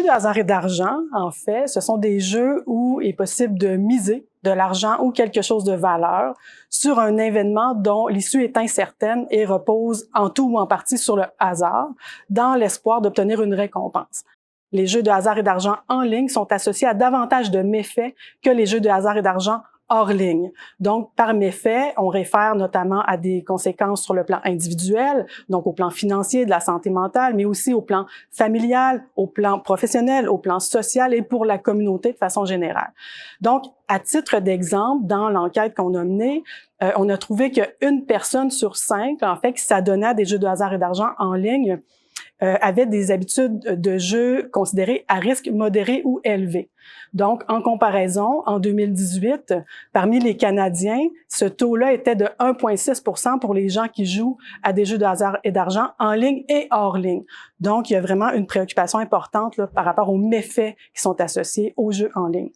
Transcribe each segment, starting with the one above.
de hasard et d'argent, en fait, ce sont des jeux où il est possible de miser de l'argent ou quelque chose de valeur sur un événement dont l'issue est incertaine et repose en tout ou en partie sur le hasard, dans l'espoir d'obtenir une récompense. Les jeux de hasard et d'argent en ligne sont associés à davantage de méfaits que les jeux de hasard et d'argent hors ligne. Donc, par méfait, on réfère notamment à des conséquences sur le plan individuel, donc au plan financier, de la santé mentale, mais aussi au plan familial, au plan professionnel, au plan social et pour la communauté de façon générale. Donc, à titre d'exemple, dans l'enquête qu'on a menée, on a trouvé qu'une personne sur 5, en fait, qui s'adonnait à des jeux de hasard et d'argent en ligne, avaient des habitudes de jeu considérées à risque modéré ou élevé. Donc, en comparaison, en 2018, parmi les Canadiens, ce taux-là était de 1,6 % pour les gens qui jouent à des jeux de hasard et d'argent en ligne et hors ligne. Donc, il y a vraiment une préoccupation importante là, par rapport aux méfaits qui sont associés aux jeux en ligne.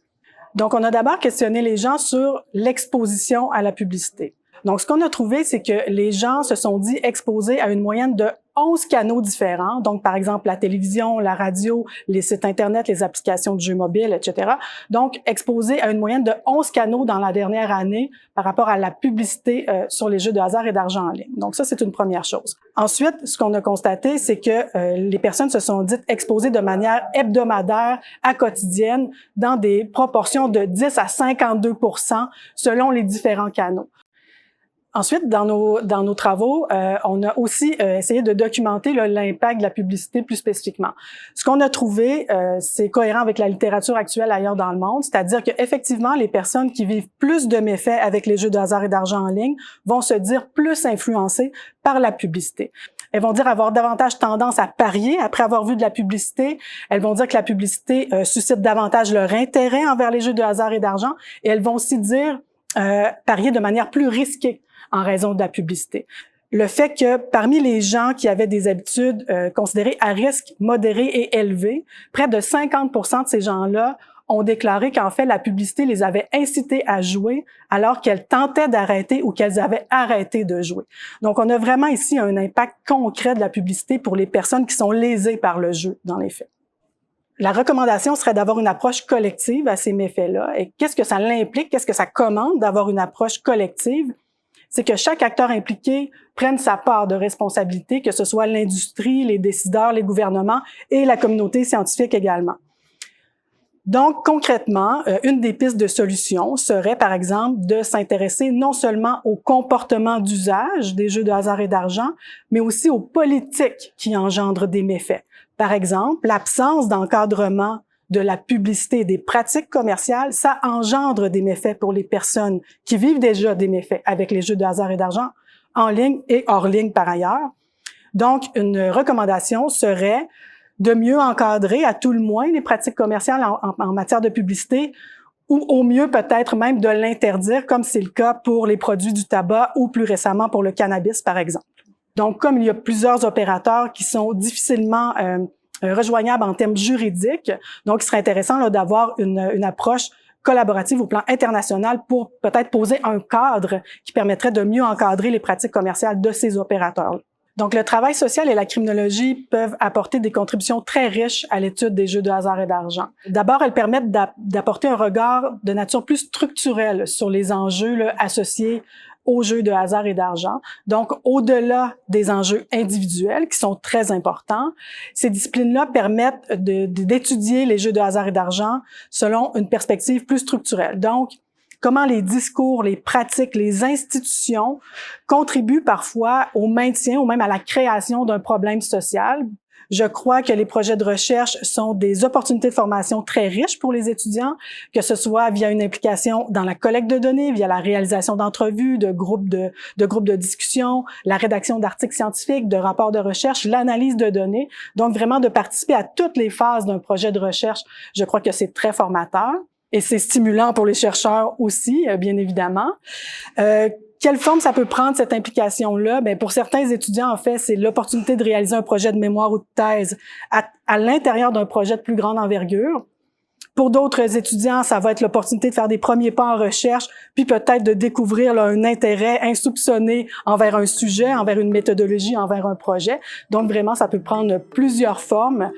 Donc, on a d'abord questionné les gens sur l'exposition à la publicité. Donc, ce qu'on a trouvé, c'est que les gens se sont dit exposés à une moyenne de 11 canaux différents. Donc, par exemple, la télévision, la radio, les sites Internet, les applications de jeux mobiles, etc. Donc, exposés à une moyenne de 11 canaux dans la dernière année par rapport à la publicité sur les jeux de hasard et d'argent en ligne. Donc, ça, c'est une première chose. Ensuite, ce qu'on a constaté, c'est que les personnes se sont dites exposées de manière hebdomadaire à quotidienne dans des proportions de 10 à 52% selon les différents canaux. Ensuite, dans nos travaux, on a aussi essayé de documenter l'impact de la publicité plus spécifiquement. Ce qu'on a trouvé, c'est cohérent avec la littérature actuelle ailleurs dans le monde, c'est-à-dire qu'effectivement, les personnes qui vivent plus de méfaits avec les jeux de hasard et d'argent en ligne vont se dire plus influencées par la publicité. Elles vont dire avoir davantage tendance à parier après avoir vu de la publicité. Elles vont dire que la publicité suscite davantage leur intérêt envers les jeux de hasard et d'argent. Et elles vont aussi dire parier de manière plus risquée en raison de la publicité. Le fait que parmi les gens qui avaient des habitudes considérées à risque modéré et élevé, près de 50% de ces gens-là ont déclaré qu'en fait, la publicité les avait incités à jouer alors qu'elles tentaient d'arrêter ou qu'elles avaient arrêté de jouer. Donc, on a vraiment ici un impact concret de la publicité pour les personnes qui sont lésées par le jeu, dans les faits. La recommandation serait d'avoir une approche collective à ces méfaits-là. Et qu'est-ce que ça l'implique? Qu'est-ce que ça commande d'avoir une approche collective? C'est que chaque acteur impliqué prenne sa part de responsabilité, que ce soit l'industrie, les décideurs, les gouvernements et la communauté scientifique également. Donc, concrètement, une des pistes de solution serait, par exemple, de s'intéresser non seulement au comportement d'usage des jeux de hasard et d'argent, mais aussi aux politiques qui engendrent des méfaits. Par exemple, l'absence d'encadrement de la publicité et des pratiques commerciales, ça engendre des méfaits pour les personnes qui vivent déjà des méfaits avec les jeux de hasard et d'argent en ligne et hors ligne par ailleurs. Donc, une recommandation serait de mieux encadrer à tout le moins les pratiques commerciales en matière de publicité ou au mieux peut-être même de l'interdire, comme c'est le cas pour les produits du tabac ou plus récemment pour le cannabis, par exemple. Donc, comme il y a plusieurs opérateurs qui sont difficilement rejoignables en termes juridiques. Donc, il serait intéressant là, d'avoir une approche collaborative au plan international pour peut-être poser un cadre qui permettrait de mieux encadrer les pratiques commerciales de ces opérateurs. Donc, le travail social et la criminologie peuvent apporter des contributions très riches à l'étude des jeux de hasard et d'argent. D'abord, elles permettent d'apporter un regard de nature plus structurelle sur les enjeux là, associés aux jeux de hasard et d'argent. Donc, au-delà des enjeux individuels qui sont très importants, ces disciplines-là permettent d'étudier les jeux de hasard et d'argent selon une perspective plus structurelle. Donc, comment les discours, les pratiques, les institutions contribuent parfois au maintien ou même à la création d'un problème social. Je crois que les projets de recherche sont des opportunités de formation très riches pour les étudiants, que ce soit via une implication dans la collecte de données, via la réalisation d'entrevues, de groupes de discussion, la rédaction d'articles scientifiques, de rapports de recherche, l'analyse de données. Donc, vraiment de participer à toutes les phases d'un projet de recherche, je crois que c'est très formateur. Et c'est stimulant pour les chercheurs aussi, bien évidemment. Quelle forme ça peut prendre, cette implication-là? Bien, pour certains étudiants, en fait, c'est l'opportunité de réaliser un projet de mémoire ou de thèse à l'intérieur d'un projet de plus grande envergure. Pour d'autres étudiants, ça va être l'opportunité de faire des premiers pas en recherche, puis peut-être de découvrir là, un intérêt insoupçonné envers un sujet, envers une méthodologie, envers un projet. Donc, vraiment, ça peut prendre plusieurs formes.